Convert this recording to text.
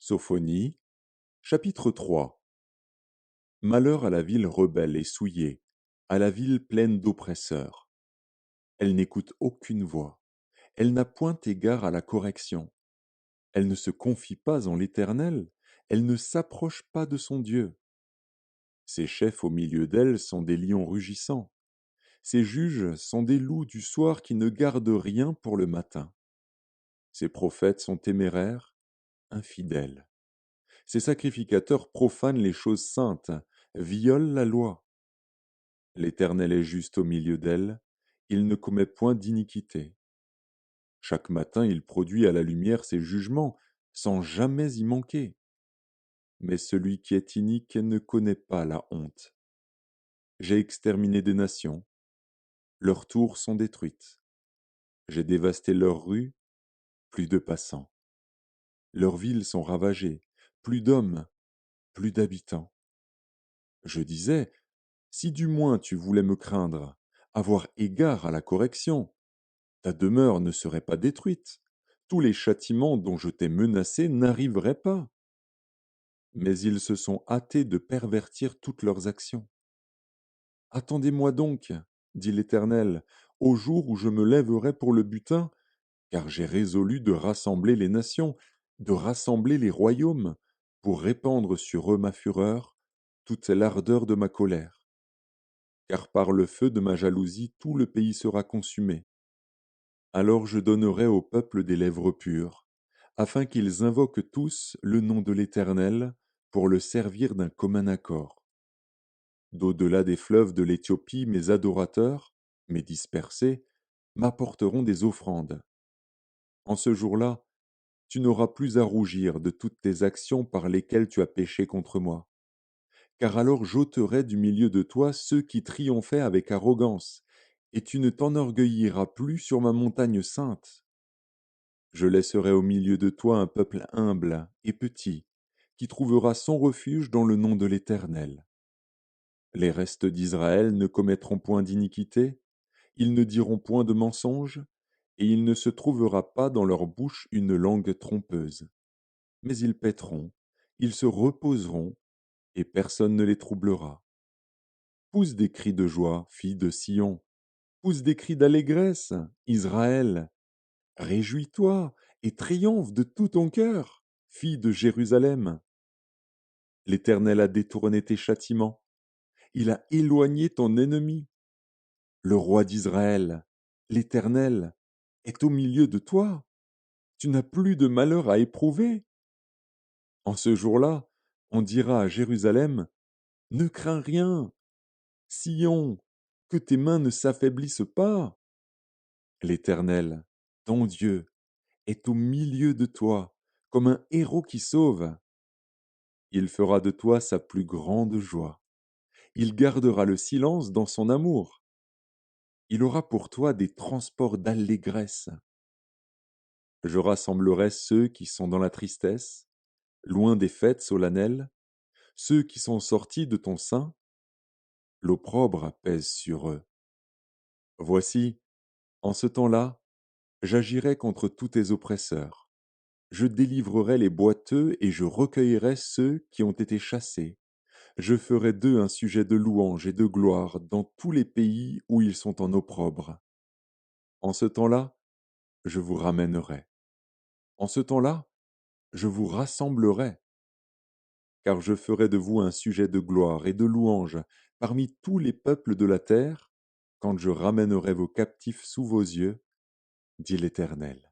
Sophonie, chapitre 3. Malheur à la ville rebelle et souillée, à la ville pleine d'oppresseurs. Elle n'écoute aucune voix, elle n'a point égard à la correction. Elle ne se confie pas en l'Éternel, elle ne s'approche pas de son Dieu. Ses chefs au milieu d'elle sont des lions rugissants, ses juges sont des loups du soir qui ne gardent rien pour le matin. Ses prophètes sont téméraires, infidèles. Ses sacrificateurs profanent les choses saintes, violent la loi. L'Éternel est juste au milieu d'elle, il ne commet point d'iniquité. Chaque matin il produit à la lumière ses jugements, sans jamais y manquer. Mais celui qui est inique ne connaît pas la honte. J'ai exterminé des nations, leurs tours sont détruites. J'ai dévasté leurs rues, plus de passants. Leurs villes sont ravagées, plus d'hommes, plus d'habitants. Je disais, si du moins tu voulais me craindre, avoir égard à la correction, ta demeure ne serait pas détruite. Tous les châtiments dont je t'ai menacé n'arriveraient pas. Mais ils se sont hâtés de pervertir toutes leurs actions. Attendez-moi donc, dit l'Éternel, au jour où je me lèverai pour le butin, car j'ai résolu de rassembler les nations, de rassembler les royaumes, pour répandre sur eux ma fureur, toute l'ardeur de ma colère. Car par le feu de ma jalousie tout le pays sera consumé. Alors je donnerai au peuple des lèvres pures, afin qu'ils invoquent tous le nom de l'Éternel, pour le servir d'un commun accord. D'au-delà des fleuves de l'Éthiopie, mes adorateurs, mes dispersés, m'apporteront des offrandes. En ce jour-là, tu n'auras plus à rougir de toutes tes actions par lesquelles tu as péché contre moi. Car alors j'ôterai du milieu de toi ceux qui triomphaient avec arrogance, et tu ne t'enorgueilliras plus sur ma montagne sainte. Je laisserai au milieu de toi un peuple humble et petit, qui trouvera son refuge dans le nom de l'Éternel. Les restes d'Israël ne commettront point d'iniquité, ils ne diront point de mensonge, et il ne se trouvera pas dans leur bouche une langue trompeuse. Mais ils paîtront, ils se reposeront, et personne ne les troublera. Pousse des cris de joie, fille de Sion, pousse des cris d'allégresse, Israël. Réjouis-toi et triomphe de tout ton cœur, fille de Jérusalem. L'Éternel a détourné tes châtiments, il a éloigné ton ennemi. Le roi d'Israël, l'Éternel, est au milieu de toi. Tu n'as plus de malheur à éprouver. En ce jour-là, on dira à Jérusalem, ne crains rien, Sion, que tes mains ne s'affaiblissent pas. L'Éternel, ton Dieu, est au milieu de toi, comme un héros qui sauve. Il fera de toi sa plus grande joie. Il gardera le silence dans son amour. Il aura pour toi des transports d'allégresse. Je rassemblerai ceux qui sont dans la tristesse, loin des fêtes solennelles, ceux qui sont sortis de ton sein. L'opprobre pèse sur eux. Voici, en ce temps-là, j'agirai contre tous tes oppresseurs. Je délivrerai les boiteux et je recueillerai ceux qui ont été chassés. Je ferai d'eux un sujet de louange et de gloire dans tous les pays où ils sont en opprobre. En ce temps-là, je vous ramènerai. En ce temps-là, je vous rassemblerai, car je ferai de vous un sujet de gloire et de louange parmi tous les peuples de la terre, quand je ramènerai vos captifs sous vos yeux, dit l'Éternel.